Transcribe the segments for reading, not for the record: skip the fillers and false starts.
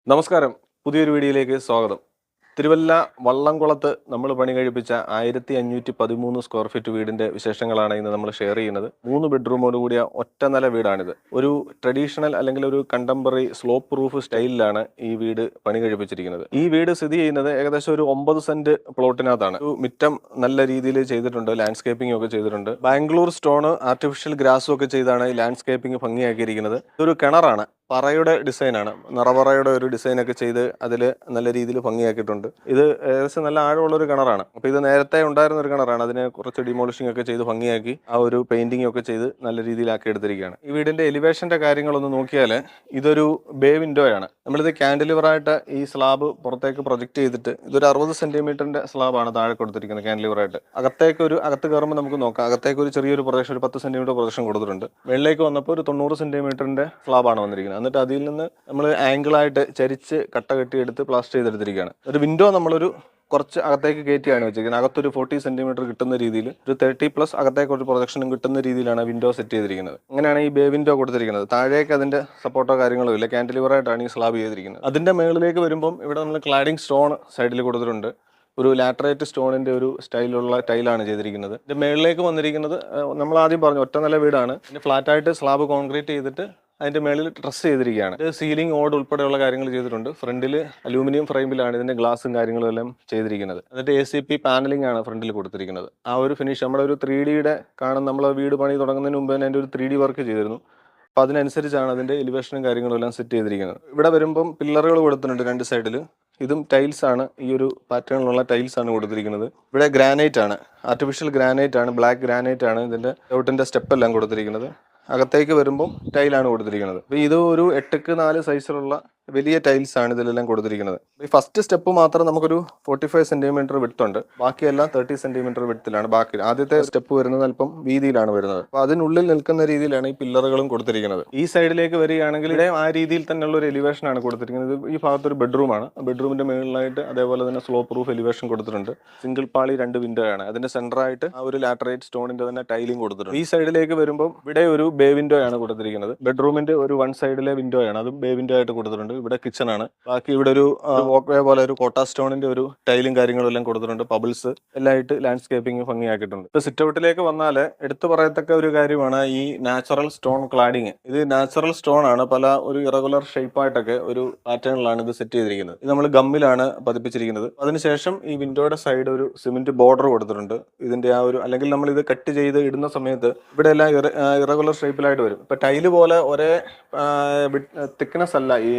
നമസ്കാരം, പുതിയൊരു വീഡിയോയിലേക്ക് സ്വാഗതം. തിരുവല്ല വള്ളംകുളത്ത് നമ്മൾ പണി കഴിപ്പിച്ച 1513 സ്ക്വയർ ഫീറ്റ് വീടിന്റെ വിശേഷങ്ങളാണ് ഇന്ന് നമ്മൾ ഷെയർ ചെയ്യുന്നത്. 3 ബെഡ്റൂമോട് കൂടിയ ഒറ്റ നില വീടാണിത്. ഒരു ട്രഡീഷണൽ അല്ലെങ്കിൽ ഒരു കണ്ടംപററി സ്ലോപ്പ് പ്രൂഫ് സ്റ്റൈലിലാണ് ഈ വീട് പണി കഴിപ്പിച്ചിരിക്കുന്നത്. ഈ വീട് സ്ഥിതി ചെയ്യുന്നത് ഏകദേശം ഒരു 9 സെന്റ് പ്ലോട്ടിനകത്താണ്. ഒരു മിറ്റം നല്ല രീതിയിൽ ചെയ്തിട്ടുണ്ട്, ലാൻഡ്സ്കേപ്പിംഗ് ഒക്കെ ചെയ്തിട്ടുണ്ട്. ബാംഗ്ലൂർ സ്റ്റോണ്, ആർട്ടിഫിഷ്യൽ ഗ്രാസും ഒക്കെ ചെയ്താണ് ഈ ലാൻഡ്സ്കേപ്പിംഗ് ഭംഗിയാക്കിയിരിക്കുന്നത്. ഇതൊരു കിണറാണ്, പറയുടെ ഡിസൈനാണ്, നിറപറയുടെ ഒരു ഡിസൈനൊക്കെ ചെയ്ത് അതിൽ നല്ല രീതിയിൽ ഭംഗിയാക്കിയിട്ടുണ്ട്. ഇത് ഏകദേശം നല്ല ആഴമുള്ളൊരു കിണറാണ്. അപ്പോൾ ഇത് നേരത്തെ ഉണ്ടായിരുന്ന ഒരു കിണറാണ്, അതിനെ കുറച്ച് ഡിമോളിഷിംഗ് ഒക്കെ ചെയ്ത് ഭംഗിയാക്കി ആ ഒരു പെയിന്റിംഗ് ഒക്കെ ചെയ്ത് നല്ല രീതിയിലാക്കി എടുത്തിരിക്കുകയാണ്. ഈ വീടിന്റെ എലിവേഷന്റെ കാര്യങ്ങളൊന്ന് നോക്കിയാൽ ഇതൊരു ബേ വിൻഡോയാണ്. നമ്മളിത് കാൻഡിലിവറായിട്ട് ഈ സ്ലാബ് പുറത്തേക്ക് പ്രൊജക്ട് ചെയ്തിട്ട് ഇതൊരു 60 സെന്റിമീറ്ററിന്റെ സ്ലാബാണ് താഴെ കൊടുത്തിരിക്കുന്നത് കാൻഡിലിവറായിട്ട്. അകത്ത് കയറുമ്പോൾ നമുക്ക് നോക്കാം, അകത്തേക്ക് ഒരു ചെറിയൊരു പ്രൊജക്ഷൻ, ഒരു 10 സെന്റിമീറ്റർ പ്രൊജക്ഷൻ കൊടുത്തിട്ടുണ്ട്. വെളിയിലേക്ക് വന്നപ്പോൾ ഒരു 90 സെന്റിമീറ്ററിന്റെ സ്ലാബാണ് വന്നിരിക്കുന്നത്. എന്നിട്ട് അതിൽ നിന്ന് നമ്മൾ ആംഗിളായിട്ട് ചരിച്ച് കട്ട കെട്ടിയെടുത്ത് പ്ലാസ്റ്റർ ചെയ്തെടുത്തിരിക്കുകയാണ്. ഒരു വിൻഡോ നമ്മളൊരു കുറച്ച് അകത്തേക്ക് കയറ്റിയാണ് വെച്ചിരിക്കുന്നത്. അകത്തൊരു 40 സെന്റിമീറ്റർ കിട്ടുന്ന രീതിയിൽ ഒരു 30+ അകത്തേക്ക് ഒരു പ്രൊജക്ഷനും കിട്ടുന്ന രീതിയിലാണ് വിൻഡോ സെറ്റ് ചെയ്തിരിക്കുന്നത്. അങ്ങനെയാണ് ഈ ബേ വിൻഡോ കൊടുത്തിരിക്കുന്നത്. താഴേക്ക് അതിന്റെ സപ്പോർട്ടോ കാര്യങ്ങളോ ഇല്ല, കാൻഡിലിവറായിട്ടാണ് ഈ സ്ലാബ് ചെയ്തിരിക്കുന്നത്. അതിന്റെ മുകളിലേക്ക് വരുമ്പം ഇവിടെ നമ്മൾ ക്ലാഡിംഗ് സ്റ്റോൺ സൈഡിൽ കൊടുത്തിട്ടുണ്ട്. ഒരു ലാറ്ററൈറ്റ് സ്റ്റോണിന്റെ ഒരു സ്റ്റൈലുള്ള ടൈലാണ് ചെയ്തിരിക്കുന്നത്. ഇതിന്റെ മുകളിലേക്ക് വന്നിരിക്കുന്നത് നമ്മൾ ആദ്യം പറഞ്ഞു ഒറ്റ നില വീടാണ്. ഇതിന്റെ ഫ്ലാറ്റായിട്ട് സ്ലാബ് കോൺക്രീറ്റ് ചെയ്തിട്ട് അതിന്റെ മേളിൽ ഡ്രസ് ചെയ്തിരിക്കുകയാണ്. സീലിംഗ് ഓട് ഉൾപ്പെടെയുള്ള കാര്യങ്ങൾ ചെയ്തിട്ടുണ്ട്. ഫ്രണ്ടിൽ അലൂമിനിയം ഫ്രെയിമിലാണ് ഇതിന്റെ ഗ്ലാസും കാര്യങ്ങളും എല്ലാം ചെയ്തിരിക്കുന്നത്. എന്നിട്ട് ACP പാനലിംഗ് ആണ് ഫ്രണ്ടിൽ കൊടുത്തിരിക്കുന്നത്. ആ ഒരു ഫിനിഷ് നമ്മുടെ ഒരു 3Dയുടെ കാണും. നമ്മൾ വീട് പണി തുടങ്ങുന്നതിന് മുമ്പ് തന്നെ അതിന്റെ ഒരു 3D വർക്ക് ചെയ്തിരുന്നു. അപ്പോൾ അതിനനുസരിച്ചാണ് അതിന്റെ എലിവേഷനും കാര്യങ്ങളും എല്ലാം സെറ്റ് ചെയ്തിരിക്കുന്നത്. ഇവിടെ വരുമ്പം പില്ലറുകൾ കൊടുത്തിട്ടുണ്ട് രണ്ട് സൈഡിൽ. ഇതും ടൈൽസ് ആണ്, ഈ ഒരു പാറ്റേണിലുള്ള ടൈൽസ് ആണ് കൊടുത്തിരിക്കുന്നത്. ഇവിടെ ഗ്രാനൈറ്റ് ആണ്, ആർട്ടിഫിഷ്യൽ ഗ്രാനൈറ്റ് ആണ്, ബ്ലാക്ക് ഗ്രാനൈറ്റ് ആണ് ഇതിന്റെ ഔട്ടിന്റെ സ്റ്റെപ്പ് എല്ലാം കൊടുത്തിരിക്കുന്നത്. അകത്തേക്ക് വരുമ്പം ടൈലാണ് കൊടുത്തിരിക്കുന്നത്. അപ്പോൾ ഇത് ഒരു 8x4 സൈസിലുള്ള വലിയ ടൈൽസ് ആണ് ഇതിലെല്ലാം കൊടുത്തിരിക്കുന്നത്. ഈ ഫസ്റ്റ് സ്റ്റെപ്പ് മാത്രം നമുക്കൊരു 45 സെന്റിമീറ്റർ വിഡ്ത്ത് ഉണ്ട്, ബാക്കിയെല്ലാം 30 സെന്റിമീറ്റർ വിഡ്ത്തിലാണ്. ആദ്യത്തെ സ്റ്റെപ്പ് വരുന്നത് അല്പം വീതിയിലാണ് വരുന്നത്. അപ്പോൾ അതിനുള്ളിൽ നിൽക്കുന്ന രീതിയിലാണ് ഈ പില്ലറുകളും കൊടുത്തിരിക്കുന്നത്. ഈ സൈഡിലേക്ക് വരികയാണെങ്കിൽ ഇവിടെ ആ രീതിയിൽ തന്നെയുള്ള ഒരു എലിവേഷൻ ആണ് കൊടുത്തിരിക്കുന്നത്. ഈ ഭാഗത്തൊരു ബെഡ്റൂമാണ്. ബെഡ്റൂമിന്റെ മുകളിലായിട്ട് അതേപോലെ തന്നെ സ്ലോ പ്രൂഫ് എലിവേഷൻ കൊടുത്തിട്ടുണ്ട്. സിംഗിൾ പാളി 2 വിൻഡോ ആണ്. അതിന്റെ സെന്ററായിട്ട് ആ ഒരു ലാറ്ററൈറ്റ് സ്റ്റോണിന്റെ തന്നെ ടൈലിംഗ് കൊടുത്തിട്ടുണ്ട്. ഈ സൈഡിലേക്ക് വരുമ്പോൾ ഇവിടെ ഒരു ബേ വിൻഡോ ആണ് കൊടുത്തിരിക്കുന്നത്. ബെഡ്റൂമിന്റെ ഒരു 1 സൈഡിലെ വിൻഡോ ആണ്, അതും ബേ വിൻഡോ ആയിട്ട് കൊടുത്തിട്ടുണ്ട്. ഇവിടെ കിച്ചൺ ആണ്. ബാക്കി ഇവിടെ ഒരു വോക്ക് വേ പോലെ ഒരു കോട്ട സ്റ്റോണിന്റെ ഒരു ടൈലും കാര്യങ്ങളും എല്ലാം കൊടുത്തിട്ടുണ്ട്. പബിൾസ് എല്ലാം ആയിട്ട് ലാൻഡ്സ്കേപ്പിംഗ് ഭംഗിയാക്കിയിട്ടുണ്ട്. ഇപ്പൊ സിറ്റ് ഔട്ടിലേക്ക് വന്നാൽ എടുത്തു പറയത്തക്ക ഒരു കാര്യമാണ് ഈ നാച്ചുറൽ സ്റ്റോൺ ക്ലാഡിങ്. ഇത് നാച്ചുറൽ സ്റ്റോൺ ആണ്, പല ഒരു ഇറഗുലർ ഷേപ്പായിട്ടൊക്കെ ഒരു പാറ്റേണിലാണ് ഇത് സെറ്റ് ചെയ്തിരിക്കുന്നത്. ഇത് നമ്മൾ ഗമ്മിലാണ് പതിപ്പിച്ചിരിക്കുന്നത്. അതിനുശേഷം ഈ വിൻഡോയുടെ സൈഡ് ഒരു സിമെന്റ് ബോർഡർ കൊടുത്തിട്ടുണ്ട്. ഇതിന്റെ ആ ഒരു, അല്ലെങ്കിൽ നമ്മൾ ഇത് കട്ട് ചെയ്ത് ഇടുന്ന സമയത്ത് ഇവിടെ എല്ലാം ഇറഗുലർ ഷേപ്പിലായിട്ട് വരും. ഇപ്പൊ ടൈല് പോലെ ഒരേ തിക്നെസ് അല്ല ഈ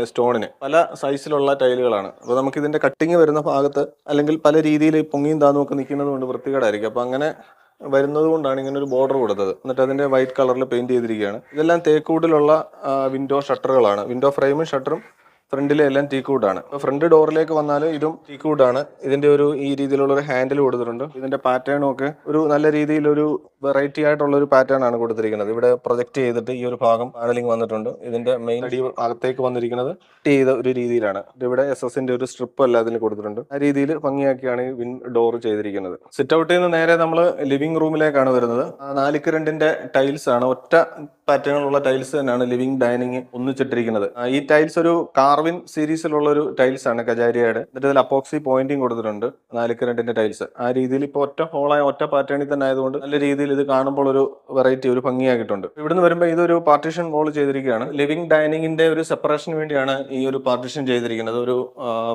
സ്റ്റോണിന്, പല സൈസിലുള്ള ടൈലുകളാണ്. അപ്പോൾ നമുക്ക് ഇതിന്റെ കട്ടിങ് വരുന്ന ഭാഗത്ത് അല്ലെങ്കിൽ പല രീതിയിൽ പൊങ്ങിയും താന്നും ഒക്കെ നിൽക്കുന്നത് കൊണ്ട് വൃത്തികേടായിരിക്കും. അപ്പോൾ അങ്ങനെ വരുന്നത് കൊണ്ടാണ് ഇങ്ങനെ ഒരു ബോർഡർ കൊടുത്തത്. എന്നിട്ട് അതിന്റെ വൈറ്റ് കളറിൽ പെയിന്റ് ചെയ്തിരിക്കുകയാണ്. ഇതെല്ലാം തേക്കൂടിലുള്ള വിൻഡോ ഷട്ടറുകളാണ്. വിൻഡോ ഫ്രെയിമും ഷട്ടറും ഫ്രണ്ടിലെ എല്ലാം ടീക്കൂഡാണ്. അപ്പോൾ ഫ്രണ്ട് ഡോറിലേക്ക് വന്നാൽ ഇതും ടീക്കൂഡാണ്. ഇതിന്റെ ഒരു ഈ രീതിയിലുള്ള ഒരു ഹാൻഡിൽ കൊടുത്തിട്ടുണ്ട്. ഇതിന്റെ പാറ്റേണും ഒക്കെ ഒരു നല്ല രീതിയിലൊരു വെറൈറ്റി ആയിട്ടുള്ള ഒരു പാറ്റേൺ ആണ് കൊടുത്തിരിക്കുന്നത്. ഇവിടെ പ്രൊജക്ട് ചെയ്തിട്ട് ഈ ഒരു ഭാഗം പാനലിംഗ് വന്നിട്ടുണ്ട്. ഇതിന്റെ മെയിൻ അടി അകത്തേക്ക് വന്നിരിക്കുന്നത് ചെയ്ത ഒരു രീതിയിലാണ്. ഇവിടെ SS-ന്റെ ഒരു സ്ട്രിപ്പ് അല്ല അതിൽ കൊടുത്തിട്ടുണ്ട്. ആ രീതിയിൽ ഭംഗിയാക്കിയാണ് ഈ ഡോർ ചെയ്തിരിക്കുന്നത്. സിറ്റ് ഔട്ടിൽ നിന്ന് നേരെ നമ്മൾ ലിവിംഗ് റൂമിലേക്കാണ് വരുന്നത്. 4x2 ടൈൽസ് ആണ്, ഒറ്റ പാറ്റേണിലുള്ള ടൈൽസ് തന്നെയാണ് ലിവിംഗ് ഡൈനിങ് ഒന്നിച്ചിട്ടിരിക്കുന്നത്. ഈ ടൈൽസ് ഒരു കാർവിൻ സീരീസിലുള്ള ഒരു ടൈൽസ് ആണ്, കജാരിയയുടെ. എന്നിട്ട് ഇതിൽ അപ്പോക്സി പോയിന്റിങ് കൊടുത്തിട്ടുണ്ട്. 4x2 ടൈൽസ് ആ രീതിയിൽ ഇപ്പോൾ ഒറ്റ ഹോളായ ഒറ്റ പാറ്റേണിൽ തന്നെ ആയതുകൊണ്ട് നല്ല രീതിയിൽ ഇത് കാണുമ്പോൾ ഒരു വെറൈറ്റി, ഒരു ഭംഗിയാക്കിയിട്ടുണ്ട്. ഇവിടുന്ന് വരുമ്പോൾ ഇതൊരു പാർട്ടീഷൻ വോൾ ചെയ്തിരിക്കുകയാണ്. ലിവിംഗ് ഡൈനിങ്ങിന്റെ ഒരു സെപ്പറേഷന് വേണ്ടിയാണ് ഈ ഒരു പാർട്ടീഷൻ ചെയ്തിരിക്കുന്നത്. ഒരു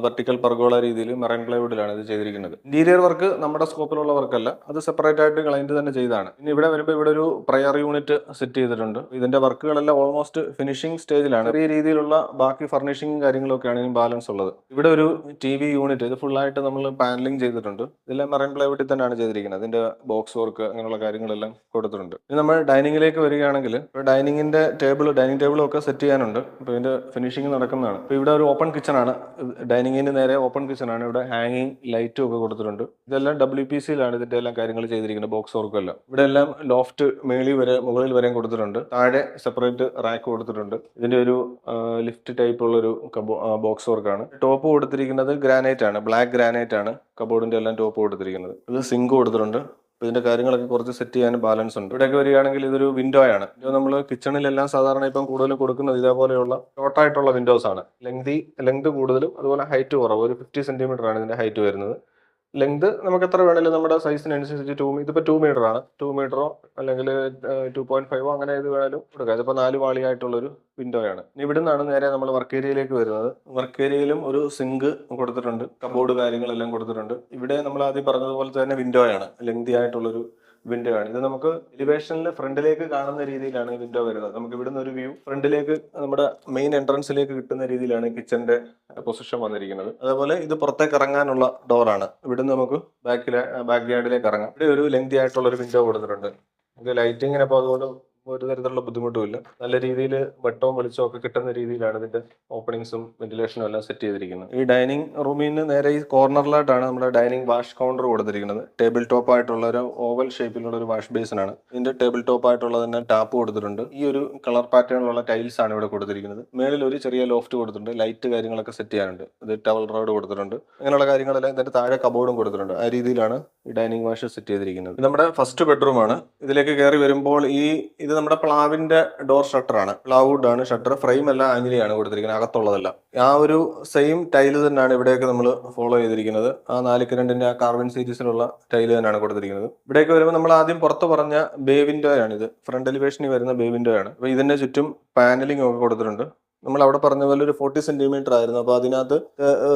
വെർട്ടിക്കൽ പെർഗോള രീതിയിൽ മെറൈൻ പ്ലൈവുഡിലാണ് ഇത് ചെയ്തിരിക്കുന്നത്. ഇന്റീരിയർ വർക്ക് നമ്മുടെ സ്കോപ്പിലുള്ള വർക്കല്ല, അത് സെപ്പറേറ്റ് ആയിട്ട് ക്ലയന്റ് തന്നെ ചെയ്താണ്. ഇനി ഇവിടെ വരുമ്പോൾ ഇവിടെ ഒരു പ്രയർ യൂണിറ്റ് സെറ്റ് ചെയ്തിട്ടുണ്ട്. ഇതിന്റെ വർക്കുകളെല്ലാം ഓൾമോസ്റ്റ് ഫിനിഷിംഗ് സ്റ്റേജിലാണ്. ചെറിയ രീതിയിലുള്ള ബാക്കി ഫർണിഷിംഗ് കാര്യങ്ങളൊക്കെയാണ് ഇനി ബാലൻസ് ഉള്ളത്. ഇവിടെ ഒരു TV യൂണിറ്റ്, ഇത് ഫുള്ളായിട്ട് നമ്മൾ പാനലിംഗ് ചെയ്തിട്ടുണ്ട്. ഇതെല്ലാം മെറൈൻ പ്ലൈവുഡിൽ തന്നെയാണ് ചെയ്തിരിക്കുന്നത്. ഇതിന്റെ ബോക്സ് വർക്ക് അങ്ങനെയുള്ള കാര്യങ്ങളെല്ലാം കൊടുത്തിട്ടുണ്ട്. ഇനി നമ്മൾ ഡൈനിങ്ങിലേക്ക് വരികയാണെങ്കിൽ ഡൈനിങ് ടേബിളും ഒക്കെ സെറ്റ് ചെയ്യാനുണ്ട്. അപ്പോൾ ഇതിന്റെ ഫിനിഷിംഗ് നടക്കുന്നതാണ്. ഇപ്പോൾ ഇവിടെ ഒരു ഓപ്പൺ കിച്ചൺ ആണ്, ഡൈനിങ്ങിന് നേരെ ഓപ്പൺ കിച്ചൺ ആണ്. ഇവിടെ ഹാങ്ങിങ് ലൈറ്റും ഒക്കെ കൊടുത്തിട്ടുണ്ട്. ഇതെല്ലാം WPC-യിലാണ് ഇതിന്റെ എല്ലാം കാര്യങ്ങൾ ചെയ്തിരിക്കുന്നത്, ബോക്സ് വർക്കും എല്ലാം. ഇവിടെ എല്ലാം ലോഫ്റ്റ് മുകളിൽ വരെയും കൊടുത്തിട്ടുണ്ട്. താഴെ സെപ്പറേറ്റ് റാക്ക് കൊടുത്തിട്ടുണ്ട്. ഇതിന്റെ ഒരു ലിഫ്റ്റ് ടൈപ്പ് ഉള്ള ഒരു ബോക്സ് വർക്കാണ്. ടോപ്പ് കൊടുത്തിരിക്കുന്നത് ഗ്രാനൈറ്റ് ആണ്, ബ്ലാക്ക് ഗ്രാനൈറ്റ് ആണ് കബോർഡിന്റെ എല്ലാം ടോപ്പ് കൊടുത്തിരിക്കുന്നത്. ഇത് സിങ്ക് കൊടുത്തിട്ടുണ്ട്. ഇതിന്റെ കാര്യങ്ങളൊക്കെ കുറച്ച് സെറ്റ് ചെയ്യാൻ ബാലൻസ് ഉണ്ട്. ഇവിടെയൊക്കെ വരികയാണെങ്കിൽ ഇതൊരു വിൻഡോ ആണ്. വിൻഡോ നമ്മൾ കിച്ചണിലെല്ലാം സാധാരണ ഇപ്പം കൂടുതലും കൊടുക്കുന്നത് ഇതേപോലെയുള്ള ഷോർട്ടായിട്ടുള്ള വിൻഡോസ് ആണ്. ലെങ്ത് കൂടുതലും അതുപോലെ ഹൈറ്റ് കുറവ്. ഒരു 50 സെന്റിമീറ്റർ ആണ് ഇതിന്റെ ഹൈറ്റ് വരുന്നത്. ലെങ്ത് നമുക്ക് എത്ര വേണമെങ്കിലും നമ്മുടെ സൈസിനനുസരിച്ച് ഇതിപ്പോൾ 2 മീറ്റർ ആണ്. 2 മീറ്ററോ അല്ലെങ്കിൽ 2.5 അങ്ങനെ ഏത് വേണമെങ്കിലും കൊടുക്കാം. ഇതിപ്പോൾ 4 പാളിയായിട്ടുള്ളൊരു വിൻഡോ ആണ്. ഇവിടെ നിന്നാണ് നേരെ നമ്മൾ വർക്ക് ഏരിയയിലേക്ക് വരുന്നത്. വർക്ക് ഏരിയയിലും ഒരു സിങ്ക് കൊടുത്തിട്ടുണ്ട്, കബോർഡ് കാര്യങ്ങളെല്ലാം കൊടുത്തിട്ടുണ്ട്. ഇവിടെ നമ്മൾ ആദ്യം പറഞ്ഞതുപോലെ തന്നെ വിൻഡോ ആണ്, ലെങ്തി ആയിട്ടുള്ളൊരു വിൻഡോ ആണ്. ഇത് നമുക്ക് എലിവേഷനിൽ ഫ്രണ്ടിലേക്ക് കാണുന്ന രീതിയിലാണ് വിൻഡോ വരുന്നത്. നമുക്ക് ഇവിടുന്ന് ഒരു വ്യൂ ഫ്രണ്ടിലേക്ക് നമ്മുടെ മെയിൻ എൻട്രൻസിലേക്ക് കിട്ടുന്ന രീതിയിലാണ് കിച്ചന്റെ പൊസിഷൻ വന്നിരിക്കുന്നത്. അതേപോലെ ഇത് പുറത്തേക്ക് ഇറങ്ങാനുള്ള ഡോറാണ്. ഇവിടുന്ന് നമുക്ക് ബാക്ക് യാർഡിലേക്ക് ഇറങ്ങാം. ഇവിടെ ഒരു ലെങ്തി ആയിട്ടുള്ള ഒരു വിൻഡോ കൊടുത്തിട്ടുണ്ട്. ഇത് ലൈറ്റിങ്ങിന് അപ്പോൾ അതുകൊണ്ട് ഒരു തരത്തിലുള്ള ബുദ്ധിമുട്ടുമില്ല. നല്ല രീതിയിൽ വെട്ടവും വെളിച്ചവും ഒക്കെ കിട്ടുന്ന രീതിയിലാണ് ഇതിന്റെ ഓപ്പണിങ്സും വെന്റിലേഷനും എല്ലാം സെറ്റ് ചെയ്തിരിക്കുന്നത്. ഈ ഡൈനിങ് റൂമിൽ നിന്ന് നേരെ ഈ കോർണറിലായിട്ടാണ് നമ്മുടെ ഡൈനിങ് വാഷ് കൗണ്ടർ കൊടുത്തിരിക്കുന്നത്. ടേബിൾ ടോപ്പ് ആയിട്ടുള്ള ഒരു ഓവൽ ഷേപ്പിലുള്ള ഒരു വാഷ് ബേസിൻ ആണ്. ഇതിന്റെ ടേബിൾ ടോപ്പ് ആയിട്ടുള്ള തന്നെ ടാപ്പ് കൊടുത്തിട്ടുണ്ട്. ഈ ഒരു കളർ പാറ്റേണിലുള്ള ടൈൽസ് ആണ് ഇവിടെ കൊടുത്തിരിക്കുന്നത്. മേളിൽ ഒരു ചെറിയ ലോഫ്റ്റ് കൊടുത്തിട്ടുണ്ട്. ലൈറ്റ് കാര്യങ്ങളൊക്കെ സെറ്റ് ചെയ്യാനുണ്ട്. ഇത് ടവൽ റോഡ് കൊടുത്തിട്ടുണ്ട്. അങ്ങനെയുള്ള കാര്യങ്ങളെല്ലാം ഇതിന്റെ താഴെ കബോർഡും കൊടുത്തിട്ടുണ്ട്. ആ രീതിയിലാണ് ഈ ഡൈനിങ് വാഷ് സെറ്റ് ചെയ്തിരിക്കുന്നത്. ഇത് നമ്മുടെ ഫസ്റ്റ് ബെഡ്റൂം ആണ്. ഇതിലേക്ക് കയറി വരുമ്പോൾ ഇത് നമ്മുടെ പ്ലാവിന്റെ ഡോർ ഷട്ടർ ആണ്. പ്ലാവുഡ് ആണ് ഷട്ടർ. ഫ്രെയിം എല്ലാം ആംഗിലിയാണ് കൊടുത്തിരിക്കുന്നത്, അകത്തുള്ളതല്ല. ആ ഒരു സെയിം ടൈല് തന്നെയാണ് ഇവിടെയൊക്കെ നമ്മൾ ഫോളോ ചെയ്തിരിക്കുന്നത്. ആ 4x2 ആ കാർബൺ സീരീസിലുള്ള ടൈല് തന്നെയാണ് കൊടുത്തിരിക്കുന്നത്. ഇവിടേക്ക് വരുമ്പോൾ നമ്മൾ ആദ്യം പുറത്ത് പറഞ്ഞ ബേ വിൻഡോ ആണ്. ഇത് ഫ്രണ്ട് എലിവേഷനിൽ വരുന്ന ബേ വിൻഡോ ആണ്. അപ്പോൾ ഇതിന്റെ ചുറ്റും പാനലിംഗ് ഒക്കെ കൊടുത്തിട്ടുണ്ട്. നമ്മൾ അവിടെ പറഞ്ഞ പോലെ ഒരു 40 സെന്റിമീറ്റർ ആയിരുന്നു. അപ്പോൾ അതിനകത്ത്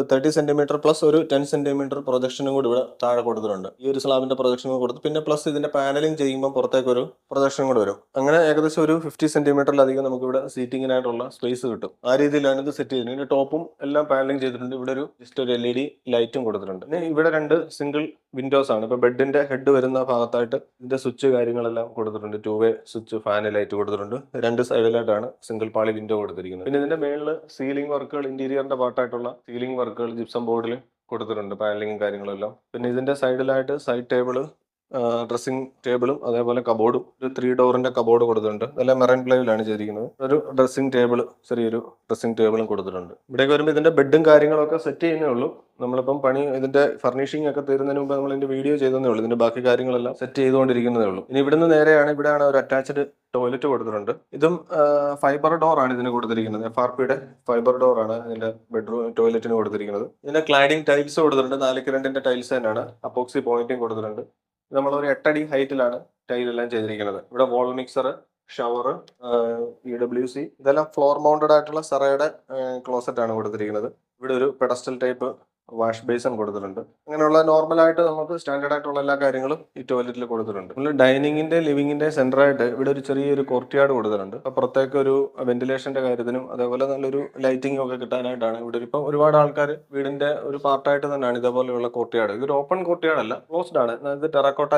30 സെന്റിമീറ്റർ പ്ലസ് ഒരു 10 സെന്റിമീറ്റർ പ്രൊജക്ഷനും കൂടി ഇവിടെ താഴെ കൊടുത്തിട്ടുണ്ട്. ഈ ഒരു സ്ലാബിന്റെ പ്രൊജക്ഷനും കൊടുത്തു. പിന്നെ പ്ലസ് ഇതിന്റെ പാനലിംഗ് ചെയ്യുമ്പോൾ പുറത്തേക്ക് ഒരു പ്രൊജക്ഷനും കൂടി വരും. അങ്ങനെ ഏകദേശം ഒരു 50 സെന്റിമീറ്ററിലധികം നമുക്ക് ഇവിടെ സീറ്റിങ്ങിനായിട്ടുള്ള സ്പേസ് കിട്ടും. ആ രീതിയിലാണ് ഇത് സെറ്റ് ചെയ്തിട്ടുണ്ട്. ഇതിന്റെ ടോപ്പും എല്ലാം പാനലിംഗ് ചെയ്തിട്ടുണ്ട്. ഇവിടെ ഒരു ജസ്റ്റ് ഒരു LED ലൈറ്റും കൊടുത്തിട്ടുണ്ട്. പിന്നെ ഇവിടെ 2 സിംഗിൾ വിൻഡോസ് ആണ്. ഇപ്പൊ ബെഡിന്റെ ഹെഡ് വരുന്ന ഭാഗത്തായിട്ട് ഇതിന്റെ സ്വിച്ച് കാര്യങ്ങളെല്ലാം കൊടുത്തിട്ടുണ്ട്. 2-വേ സ്വിച്ച്, ഫാൻ ലൈറ്റ് കൊടുത്തിട്ടുണ്ട്. 2 സൈഡിലായിട്ടാണ് സിംഗിൾ പാളി വിൻഡോ കൊടുത്തിരിക്കുന്നത്. പിന്നെ ഇതിന്റെ മേളിൽ സീലിംഗ് വർക്കുകൾ, ഇന്റീരിയറിന്റെ പാർട്ടായിട്ടുള്ള സീലിംഗ് വർക്കുകൾ ജിപ്സം ബോർഡിൽ കൊടുത്തിട്ടുണ്ട്, പാനലിംഗും കാര്യങ്ങളെല്ലാം. പിന്നെ ഇതിന്റെ സൈഡിലായിട്ട് സൈഡ് ടേബിള്, ഡ്രസ്സിംഗ് ടേബിളും അതേപോലെ കബോർഡും, ഒരു 3 ഡോറിന്റെ കബോർഡ് കൊടുത്തിട്ടുണ്ട്. ഇതെല്ലാം മെറൈൻ പ്ലൈവിലാണ് ചെയ്തിരിക്കുന്നത്. ഒരു ഡ്രസ്സിംഗ് ടേബിൾ, ചെറിയൊരു ഡ്രസ്സിംഗ് ടേബിളും കൊടുത്തിട്ടുണ്ട്. ഇവിടേക്ക് വരുമ്പോൾ ഇതിന്റെ ബെഡും കാര്യങ്ങളൊക്കെ സെറ്റ് ചെയ്യുന്നേ ഉള്ളൂ. നമ്മളിപ്പം ഇതിന്റെ ഫർണിഷിംഗ് ഒക്കെ തരുന്നതിന് മുമ്പ് നമ്മൾ ഇതിന്റെ വീഡിയോ ചെയ്തേ ഉള്ളൂ. ഇതിന്റെ ബാക്കി കാര്യങ്ങളെല്ലാം സെറ്റ് ചെയ്തുകൊണ്ടിരിക്കുന്നതേ ഉള്ളൂ. ഇനി ഇവിടുന്ന് ഇവിടെയാണ് ഒരു അറ്റാച്ച്ഡ് ടോയ്ലറ്റ് കൊടുത്തിട്ടുണ്ട്. ഇതും ഫൈബർ ഡോർ ആണ് ഇതിന് കൊടുത്തിരിക്കുന്നത്. FRPയുടെ ഫൈബർ ഡോർ ആണ് ഇതിന്റെ ബെഡ്റൂം ടോയ്ലറ്റിന് കൊടുത്തിരിക്കുന്നത്. ഇതിന്റെ ക്ലാഡിംഗ് ടൈൽസ് കൊടുത്തിട്ടുണ്ട്. 4x2 ടൈൽസ് തന്നെയാണ്. അപ്പോക്സി പോയിന്റും കൊടുത്തിട്ടുണ്ട്. നമ്മളൊരു 8 അടി ഹൈറ്റിലാണ് ടൈലെല്ലാം ചെയ്തിരിക്കുന്നത്. ഇവിടെ വോൾ മിക്സർ, ഷവർ, EWC, ഇതെല്ലാം ഫ്ലോർ മൗണ്ടഡ് ആയിട്ടുള്ള സറയുടെ ക്ലോസറ്റ് ആണ് കൊടുത്തിരിക്കുന്നത്. ഇവിടെ ഒരു പെഡസ്റ്റൽ ടൈപ്പ് വാഷ് ബേസൺ കൊടുത്തിട്ടുണ്ട്. അങ്ങനെയുള്ള നോർമലായിട്ട് നമുക്ക് സ്റ്റാൻഡേർഡ് ആയിട്ടുള്ള എല്ലാ കാര്യങ്ങളും ഈ ടോയ്ലറ്റിൽ കൊടുത്തിട്ടുണ്ട്. നമ്മൾ ഡൈനിങ്ങിന്റെ ലിവിങ്ങിന്റെ സെന്ററായിട്ട് ഇവിടെ ഒരു ചെറിയൊരു കോർട്ട്യാർഡ് കൊടുത്തിട്ടുണ്ട്. അപ്പൊ പുറത്തേക്ക് ഒരു വെന്റിലേഷന്റെ കാര്യത്തിനും അതേപോലെ നല്ലൊരു ലൈറ്റിംഗ് ഒക്കെ കിട്ടാനായിട്ടാണ് ഇവിടെ ഇപ്പം ഒരുപാട് ആൾക്കാർ വീടിന്റെ ഒരു പാർട്ടായിട്ട് തന്നെയാണ് ഇതേപോലെയുള്ള കോർട്ട്യാർഡ്. ഇതൊരു ഓപ്പൺ കോർട്ട്യാർഡ് അല്ല, ക്ലോസ്ഡ് ആണ്. അതായത് ടെറാക്കോട്ട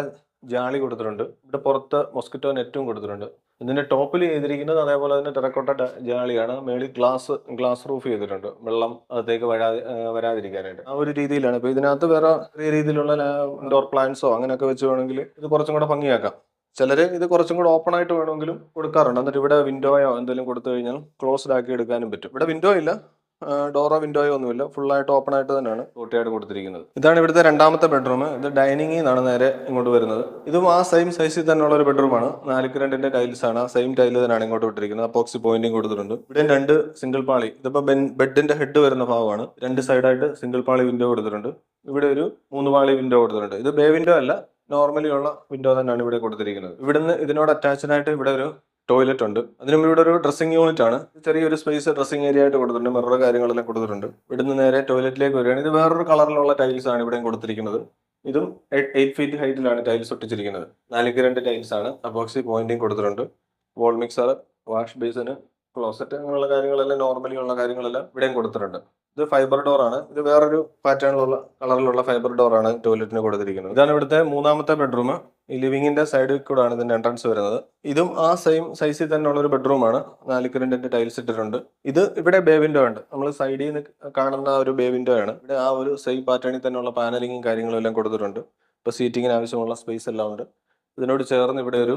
ജാളി കൊടുത്തിട്ടുണ്ട്. ഇവിടെ പുറത്ത് മൊസ്കിറ്റോ നെറ്റും കൊടുത്തിട്ടുണ്ട്. ഇതിന്റെ ടോപ്പിൽ ചെയ്തിരിക്കുന്നത് അതേപോലെ തന്നെ ടെറക്കോട്ട ജാളിയാണ്. മേളിൽ ഗ്ലാസ് റൂഫ് ചെയ്തിട്ടുണ്ട്, വെള്ളം അകത്തേക്ക് വരാതിരിക്കാനായിട്ട്. ആ ഒരു രീതിയിലാണ്. ഇപ്പൊ ഇതിനകത്ത് വേറെ ചെറിയ രീതിയിലുള്ള ഇൻഡോർ പ്ലാന്റ്സോ അങ്ങനെയൊക്കെ വെച്ച് വേണമെങ്കിൽ ഇത് കുറച്ചും കൂടെ ഭംഗിയാക്കാം. ചിലര് ഇത് കുറച്ചും കൂടെ ഓപ്പൺ ആയിട്ട് വേണമെങ്കിലും കൊടുക്കാറുണ്ട്. എന്നിട്ട് ഇവിടെ വിൻഡോയോ എന്തെങ്കിലും കൊടുത്തു കഴിഞ്ഞാൽ ക്ലോസ്ഡ് ആക്കി എടുക്കാനും പറ്റും. ഇവിടെ വിൻഡോ ഇല്ല, ഡോറോ വിൻഡോയോ ഒന്നുമില്ല, ഫുൾ ആയിട്ട് ഓപ്പൺ ആയിട്ട് തന്നെയാണ് കോർട്ട്യാർഡ് കൊടുത്തിരിക്കുന്നത്. ഇതാണ് ഇവിടുത്തെ രണ്ടാമത്തെ ബെഡ്റൂം. ഇത് ഡൈനിങ്ങിൽ നിന്നാണ് നേരെ ഇങ്ങോട്ട് വരുന്നത്. ഇതും ആ സെയിം സൈസിൽ തന്നെയുള്ള ഒരു ബെഡ്റൂമാണ്. 4x2 ടൈൽസ് ആണ്. ആ സെയിം ടൈല് തന്നെയാണ് ഇങ്ങോട്ട് വിട്ടിരിക്കുന്നത്. അപ്പോക്സി പോയിന്റും കൊടുത്തിട്ടുണ്ട്. ഇവിടെ 2 സിംഗിൾ പാളി, ഇതിപ്പോ ബെഡിന്റെ ഹെഡ് വരുന്ന ഭാഗമാണ്. 2 സൈഡായിട്ട് സിംഗിൾ പാളി വിൻഡോ കൊടുത്തിട്ടുണ്ട്. ഇവിടെ ഒരു 3 പാളി വിൻഡോ കൊടുത്തിട്ടുണ്ട്. ഇത് ബേ വിൻഡോ അല്ല, നോർമലി ഉള്ള വിൻഡോ തന്നെയാണ് ഇവിടെ കൊടുത്തിരിക്കുന്നത്. ഇവിടുന്ന് ഇതിനോട് അറ്റാച്ച്ഡ് ആയിട്ട് ഇവിടെ ഒരു ടോയ്ലറ്റ് ഉണ്ട്. അതിനും ഇവിടെ ഒരു ഡ്രസ്സിംഗ് യൂണിറ്റ് ആണ്. ചെറിയൊരു സ്പേസ് ഡ്രസ്സിംഗ് ഏരിയ ആയിട്ട് കൊടുത്തിട്ടുണ്ട്. മിറർ കാര്യങ്ങളെല്ലാം കൊടുത്തിട്ടുണ്ട്. ഇവിടുന്ന് നേരെ ടോയ്ലറ്റിലേക്ക് വരികയാണ്. ഇത് വേറൊരു കളറിലുള്ള ടൈൽസ് ആണ് ഇവിടെയും കൊടുത്തിരിക്കുന്നത്. ഇതും 8 ഫീറ്റ് ഹൈറ്റിലാണ് ടൈൽസ് ഒട്ടിച്ചിരിക്കുന്നത്. 4x2 ടൈൽസ് ആണ്. അപ്പോക്സി പോയിന്റിങ് കൊടുത്തിട്ടുണ്ട്. വോൾ മിക്സർ, വാഷ് ബേസിന്, ക്ലോസറ്റ്, അങ്ങനെയുള്ള കാര്യങ്ങളെല്ലാം നോർമലി ഉള്ള കാര്യങ്ങളെല്ലാം ഇവിടെയും കൊടുത്തിട്ടുണ്ട്. ഇത് ഫൈബർ ഡോർ ആണ്. ഇത് വേറൊരു പാറ്റേണിലുള്ള കളറിലുള്ള ഫൈബർ ഡോർ ആണ് ടോയ്ലറ്റിന് കൊടുത്തിരിക്കുന്നത്. ഇതാണ് ഇവിടുത്തെ മൂന്നാമത്തെ ബെഡ്റൂം. ഈ ലിവിങ്ങിന്റെ സൈഡിൽ കൂടാണ് ഇതിന്റെ എൻട്രൻസ് വരുന്നത്. ഇതും ആ സെയിം സൈസിൽ തന്നെയുള്ള ഒരു ബെഡ്റൂമാണ്. 4x2 ടൈൽസ് ഇട്ടിട്ടുണ്ട്. ഇവിടെ ബേ വിൻഡോ ഉണ്ട്. നമ്മൾ സൈഡിൽ നിന്ന് കാണുന്ന ഒരു ബേ വിൻഡോ ആണ്. ഇവിടെ ആ ഒരു സെയിം പാറ്റേണിൽ തന്നെയുള്ള പാനലിങ്ങും കാര്യങ്ങളും എല്ലാം കൊടുത്തിട്ടുണ്ട്. ഇപ്പൊ സീറ്റിങ്ങിന് ആവശ്യമുള്ള സ്പേസ് എല്ലാം ഉണ്ട്. ഇതിനോട് ചേർന്ന് ഇവിടെ ഒരു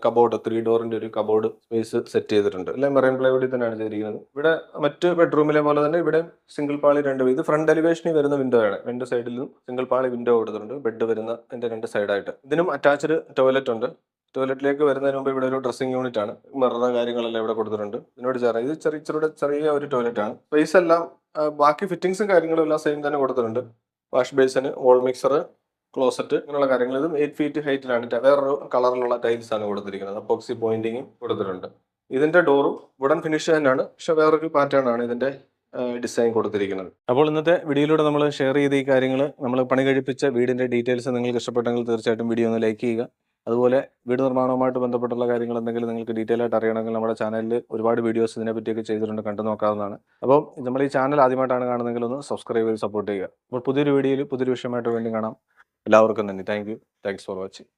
കബോർഡ് 3 ഡോറിന്റെ ഒരു കബോർഡ് സ്പേസ് സെറ്റ് ചെയ്തിട്ടുണ്ട്. എല്ലാം മെറൈൻ പ്ലൈവുഡിൽ തന്നെയാണ് ചെയ്തിരിക്കുന്നത്. ഇവിടെ മറ്റ് ബെഡ്റൂമിലെ പോലെ തന്നെ ഇവിടെ സിംഗിൾ പാളി 2 ഇത് ഫ്രണ്ട് എലിവേഷനിൽ വരുന്ന വിൻഡോ ആണ്. 2 സൈഡിലും സിംഗിൾ പാളി വിൻഡോ കൊടുത്തിട്ടുണ്ട്. ബെഡ് വരുന്ന അതിന്റെ 2 സൈഡായിട്ട്. ഇതിനും അറ്റാച്ച്ഡ് ടോയ്ലറ്റ് ഉണ്ട്. ടോയ്ലറ്റിലേക്ക് വരുന്നതിന് മുമ്പ് ഇവിടെ ഒരു ഡ്രസ്സിംഗ് യൂണിറ്റ് ആണ്. മിറർ കാര്യങ്ങളെല്ലാം ഇവിടെ കൊടുത്തിട്ടുണ്ട്. ഇതിനോട് ചേർന്ന് ഇത് ചെറിയ ഒരു ടോയ്ലറ്റ് ആണ്. സ്പേസ് എല്ലാം ബാക്കി ഫിറ്റിംഗ്സും കാര്യങ്ങളും എല്ലാം സെയിം തന്നെ കൊടുത്തിട്ടുണ്ട്. വാഷ് ബേസിന്, വോൾ മിക്സർ, ക്ലോസറ്റ് ഇങ്ങനെയുള്ള കാര്യങ്ങൾ. ഇതും 8 ഫീറ്റ് ഹൈറ്റിലാണ്. വേറൊരു കളറിലുള്ള ടൈൽസ് ആണ് കൊടുത്തിരിക്കുന്നത്. അപ്പോക്സി പോയിന്റിങ്ങും കൊടുത്തിട്ടുണ്ട്. ഇതിന്റെ ഡോറും വുഡൻ ഫിനിഷ് തന്നെയാണ്, പക്ഷെ വേറൊരു പാറ്റേൺ ആണ് ഇതിന്റെ ഡിസൈൻ കൊടുത്തിരിക്കുന്നത്. അപ്പോൾ ഇന്നത്തെ വീഡിയോയിലൂടെ നമ്മൾ ഷെയർ ചെയ്ത ഈ കാര്യങ്ങൾ, നമ്മൾ പണി കഴിപ്പിച്ച വീടിന്റെ ഡീറ്റെയിൽസ് നിങ്ങൾക്ക് ഇഷ്ടപ്പെട്ടെങ്കിൽ തീർച്ചയായിട്ടും വീഡിയോ ഒന്ന് ലൈക്ക് ചെയ്യുക. അതുപോലെ വീട് നിർമ്മാണവുമായിട്ട് ബന്ധപ്പെട്ടുള്ള കാര്യങ്ങൾ എന്തെങ്കിലും നിങ്ങൾക്ക് ഡീറ്റെയിൽ ആയിട്ട് അറിയണമെങ്കിൽ നമ്മുടെ ചാനലിൽ ഒരുപാട് വീഡിയോസ് ഇതിനെപ്പറ്റിയൊക്കെ ചെയ്തിട്ടുണ്ട്, കണ്ടു നോക്കാവുന്നതാണ്. അപ്പോൾ നമ്മൾ ഈ ചാനൽ ആദ്യമായിട്ടാണ് കാണുന്നതെങ്കിൽ ഒന്ന് സബ്സ്ക്രൈബ് ചെയ്ത് സപ്പോർട്ട് ചെയ്യുക. അപ്പോൾ പുതിയൊരു വീഡിയോയിൽ പുതിയൊരു വിഷയമായിട്ട് വീണ്ടും കാണാം. എല്ലാവർക്കും നന്ദി. Thanks for watching.